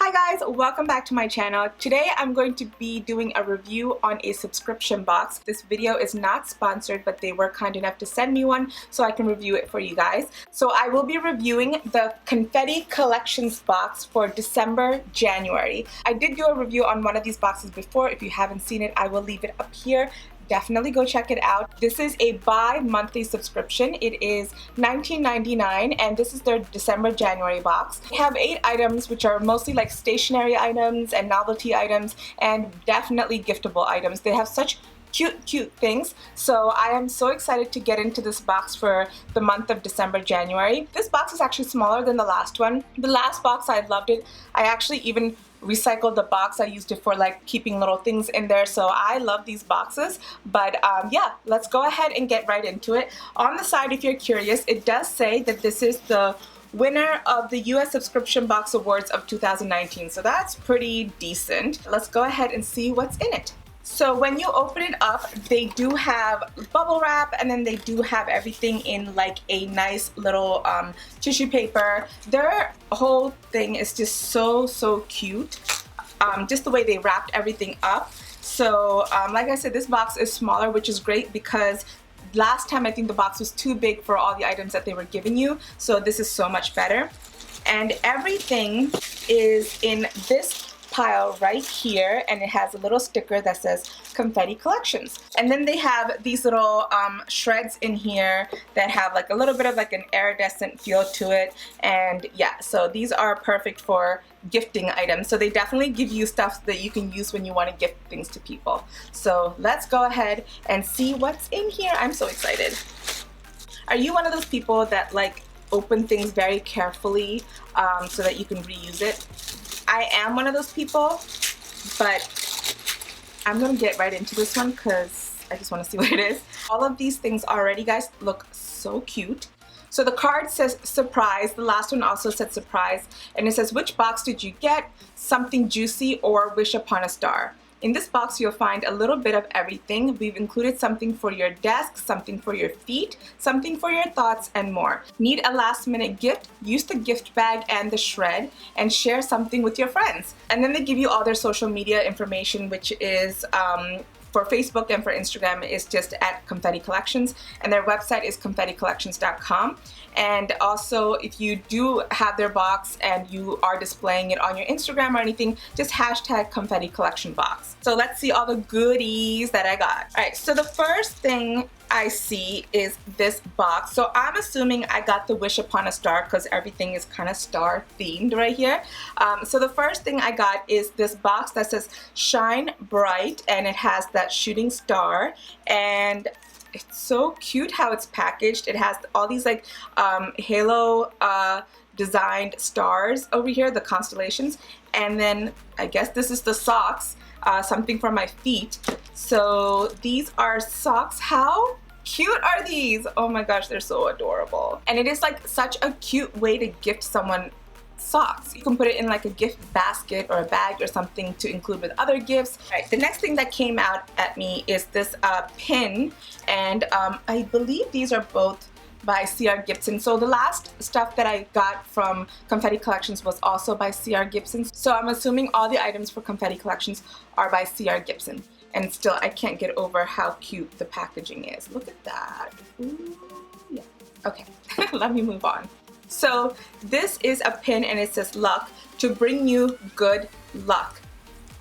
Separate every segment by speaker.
Speaker 1: Hi guys, welcome back to my channel. Today I'm going to be doing a review on a subscription box. This video is not sponsored, but they were kind enough to send me one so I can review it for you guys. So I will be reviewing the Confetti Collections box for December, January. I did do a review on one of these boxes before. If you haven't seen it, I will leave it up here. Definitely go check it out. This is a bi-monthly subscription. It is $19.99 and this is their December-January box. They have 8 items which are mostly like stationery items and novelty items and definitely giftable items. They have such cute things. So I am so excited to get into this box for the month of December, January. This box is actually smaller than the last one. The last box, I loved it. I actually even recycled the box. I used it for like keeping little things in there, so I love these boxes. But yeah, let's go ahead and get right into it. On the side, if you're curious, it does say that this is the winner of the US Subscription Box Awards of 2019, so that's pretty decent. Let's go ahead and see what's in it. So when you open it up, they do have bubble wrap, and then they do have everything in like a nice little tissue paper. Their whole thing is just so cute. Just the way they wrapped everything up. So like I said, this box is smaller, which is great because last time I think the box was too big for all the items that they were giving you. So this is so much better. And everything is in this pile right here, and it has a little sticker that says Confetti Collections. And then they have these little shreds in here that have like a little bit of like an iridescent feel to it. And yeah, so these are perfect for gifting items. So they definitely give you stuff that you can use when you want to gift things to people. So let's go ahead and see what's in here. I'm so excited. Are you one of those people that like open things very carefully so that you can reuse it? I am one of those people, but I'm gonna get right into this one because I just want to see what it is. All of these things already, guys, look so cute. So the card says surprise. The last one also said surprise, and it says, which box did you get? Something juicy or wish upon a star. In this box, you'll find a little bit of everything. We've included something for your desk, something for your feet, something for your thoughts, and more. Need a last-minute gift? Use the gift bag and the shred and share something with your friends. And then they give you all their social media information, which is for Facebook and for Instagram is just at Confetti Collections, and their website is confetticollections.com. And also, if you do have their box and you are displaying it on your Instagram or anything, just hashtag Confetti Collection Box. So let's see all the goodies that I got. All right, so the first thing I see is this box. So I'm assuming I got the wish upon a star because everything is kind of star themed right here. So the first thing I got is this box that says shine bright, and it has that shooting star, and it's so cute how it's packaged. It has all these like halo designed stars over here, the constellations, and then I guess this is the socks, something for my feet. So these are socks. How cute are these? Oh my gosh, they're so adorable. And it is like such a cute way to gift someone socks. You can put it in like a gift basket or a bag or something to include with other gifts. All right, the next thing that came out at me is this pin, and I believe these are both by C.R. Gibson. So the last stuff that I got from Confetti Collections was also by C.R. Gibson. So I'm assuming all the items for Confetti Collections are by C.R. Gibson. And still, I can't get over how cute the packaging is. Look at that. Ooh, yeah. Okay, let me move on. So this is a pin, and it says luck to bring you good luck.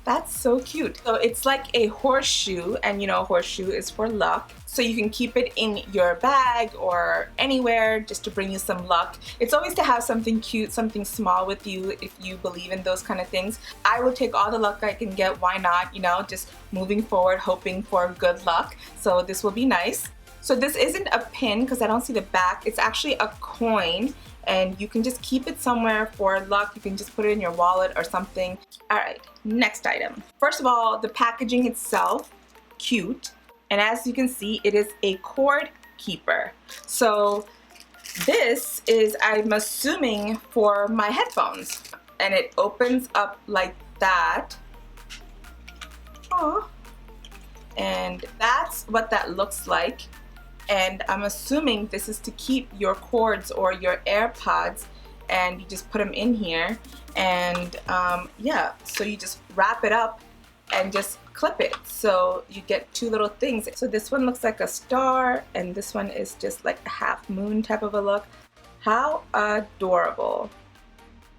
Speaker 1: That's so cute. So it's like a horseshoe, and you know, horseshoe is for luck. So you can keep it in your bag or anywhere just to bring you some luck. It's always to have something cute, something small with you if you believe in those kind of things. I would take all the luck I can get. Why not? You know, just moving forward, hoping for good luck. So this will be nice. So this isn't a pin because I don't see the back. It's actually a coin, and you can just keep it somewhere for luck. You can just put it in your wallet or something. All right, next item. First of all, the packaging itself, cute. And as you can see, it is a cord keeper. So this is, I'm assuming, for my headphones. And it opens up like that. Oh. And that's what that looks like. And I'm assuming this is to keep your cords or your AirPods and you just put them in here, and yeah, so you just wrap it up and just clip it, so you get two little things. So this one looks like a star, and this one is just like a half moon type of a look. How adorable.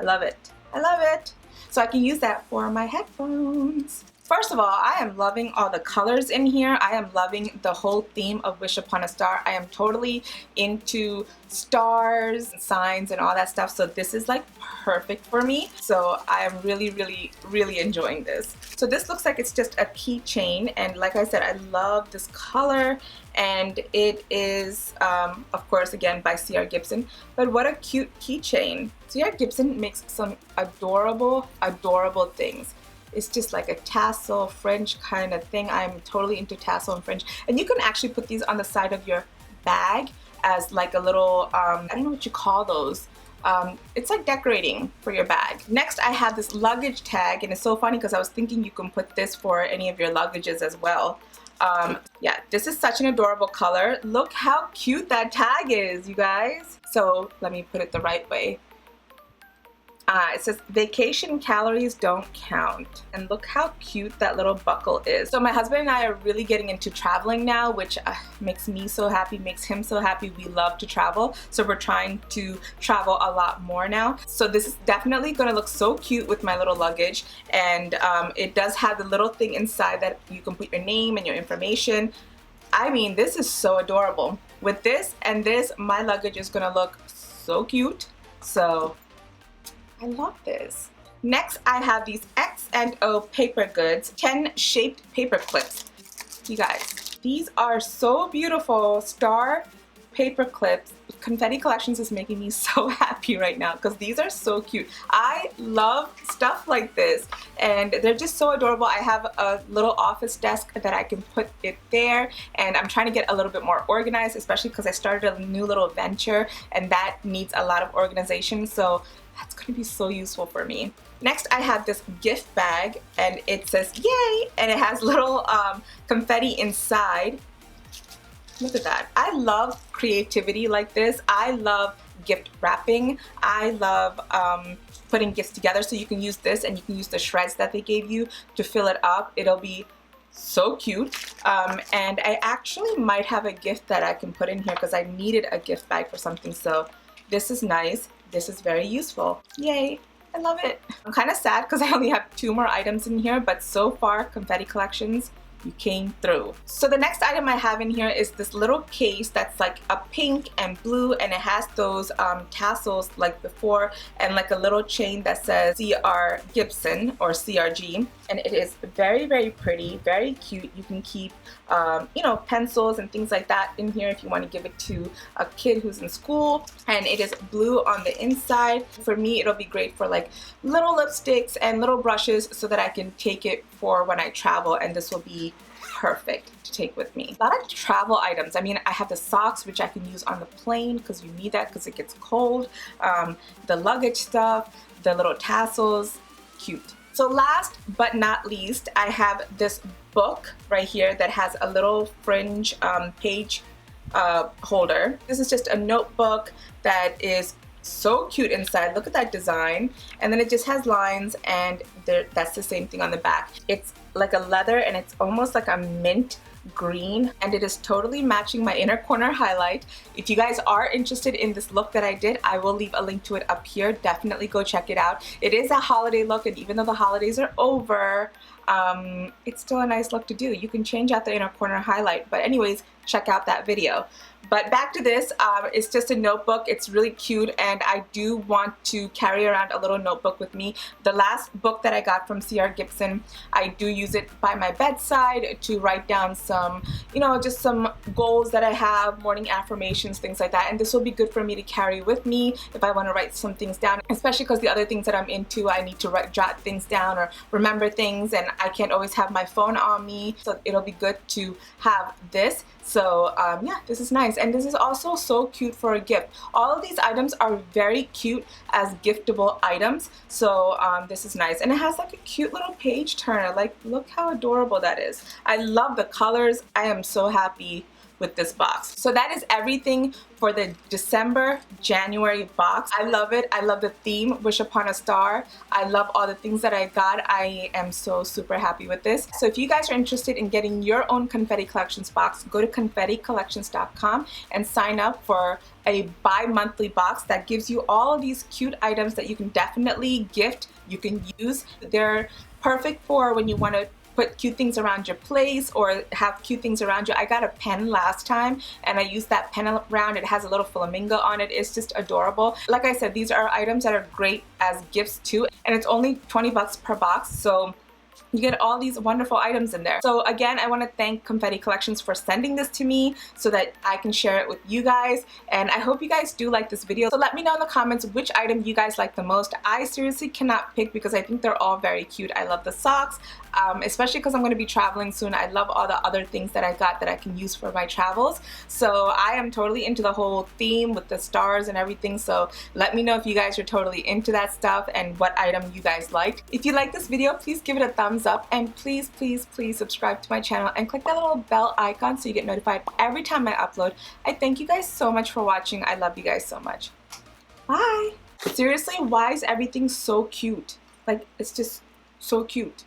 Speaker 1: I love it. I love it. So I can use that for my headphones. First of all, I am loving all the colors in here. I am loving the whole theme of Wish Upon a Star. I am totally into stars and signs and all that stuff, so this is like perfect for me. So I am really enjoying this. So this looks like it's just a keychain, and like I said, I love this color, and it is of course again by C.R. Gibson. But what a cute keychain. C.R. Gibson makes some adorable things. It's just like a tassel fringe kind of thing. I'm totally into tassel and fringe. And you can actually put these on the side of your bag as like a little, I don't know what you call those. It's like decorating for your bag. Next, I have this luggage tag, and it's so funny because I was thinking you can put this for any of your luggages as well. Yeah, this is such an adorable color. Look how cute that tag is, you guys. So let me put it the right way. It says vacation calories don't count, and look how cute that little buckle is. So my husband and I are really getting into traveling now, which makes me so happy, makes him so happy. We love to travel, so we're trying to travel a lot more now. So this is definitely going to look so cute with my little luggage, and it does have the little thing inside that you can put your name and your information. I mean, this is so adorable. With this and this, my luggage is going to look so cute. So I love this. Next, I have these X&O paper goods, 10 shaped paper clips. You guys, these are so beautiful. Star paper clips. Confetti Collections is making me so happy right now because these are so cute. I love stuff like this, and they're just so adorable. I have a little office desk that I can put it there, and I'm trying to get a little bit more organized, especially because I started a new little venture and that needs a lot of organization, so that's going to be so useful for me. Next, I have this gift bag, and it says yay, and it has little confetti inside. Look at that. I love creativity like this. I love gift wrapping. I love putting gifts together, so you can use this and you can use the shreds that they gave you to fill it up. It'll be so cute. And I actually might have a gift that I can put in here because I needed a gift bag for something, so this is nice. This is very useful. Yay. I love it. I'm kind of sad because I only have 2 more items in here, but so far, Confetti Collections, you came through. So the next item I have in here is this little case that's like a pink and blue, and it has those tassels like before, and like a little chain that says C.R. Gibson or CRG, and it is very pretty, very cute. You can keep you know, pencils and things like that in here if you want to give it to a kid who's in school. And it is blue on the inside. For me, it'll be great for like little lipsticks and little brushes so that I can take it for when I travel, and this will be perfect to take with me. A lot of travel items. I mean, I have the socks, which I can use on the plane because you need that because it gets cold. The luggage stuff, the little tassels, cute. So last but not least, I have this book right here that has a little fringe page holder. This is just a notebook that is so cute inside. Look at that design, and then it just has lines, and that's the same thing on the back. It's like a leather, and it's almost like a mint green, and it is totally matching my inner corner highlight. If you guys are interested in this look that I did, I will leave a link to it up here. Definitely go check it out. It is a holiday look, and even though the holidays are over, it's still a nice look to do. You can change out the inner corner highlight, but anyways, check out that video. But back to this, it's just a notebook. It's really cute, and I do want to carry around a little notebook with me. The last book that I got from C.R. Gibson, I do use it by my bedside to write down some, you know, just some goals that I have, morning affirmations, things like that. And this will be good for me to carry with me if I want to write some things down, especially because the other things that I'm into, I need to jot things down or remember things, and I can't always have my phone on me. So it'll be good to have this. So yeah, this is nice, and this is also so cute for a gift. All of these items are very cute as giftable items, so this is nice, and it has like a cute little page turner. Like, look how adorable that is. I love the colors. I am so happy with this box. So that is everything for the December January box. I love it. I love the theme, Wish Upon a Star. I love all the things that I got. I am so super happy with this. So if you guys are interested in getting your own Confetti Collections box, go to confetticollections.com and sign up for a bi-monthly box that gives you all of these cute items that you can definitely gift, you can use. They're perfect for when you want to put cute things around your place or have cute things around you. I got a pen last time and I used that pen around. It has a little flamingo on it. It's just adorable. Like I said, these are items that are great as gifts too, and it's only 20 bucks per box, so you get all these wonderful items in there. So again, I want to thank Confetti Collections for sending this to me so that I can share it with you guys, and I hope you guys do like this video. So let me know in the comments which item you guys like the most. I seriously cannot pick because I think they're all very cute. I love the socks, especially because I'm going to be traveling soon. I love all the other things that I got that I can use for my travels. So I am totally into the whole theme with the stars and everything. So let me know if you guys are totally into that stuff and what item you guys liked. If you like this video, please give it a thumbs up, and please subscribe to my channel and click that little bell icon so you get notified every time I upload. I thank you guys so much for watching. I love you guys so much. Bye. Seriously, why is everything so cute? Like, it's just so cute.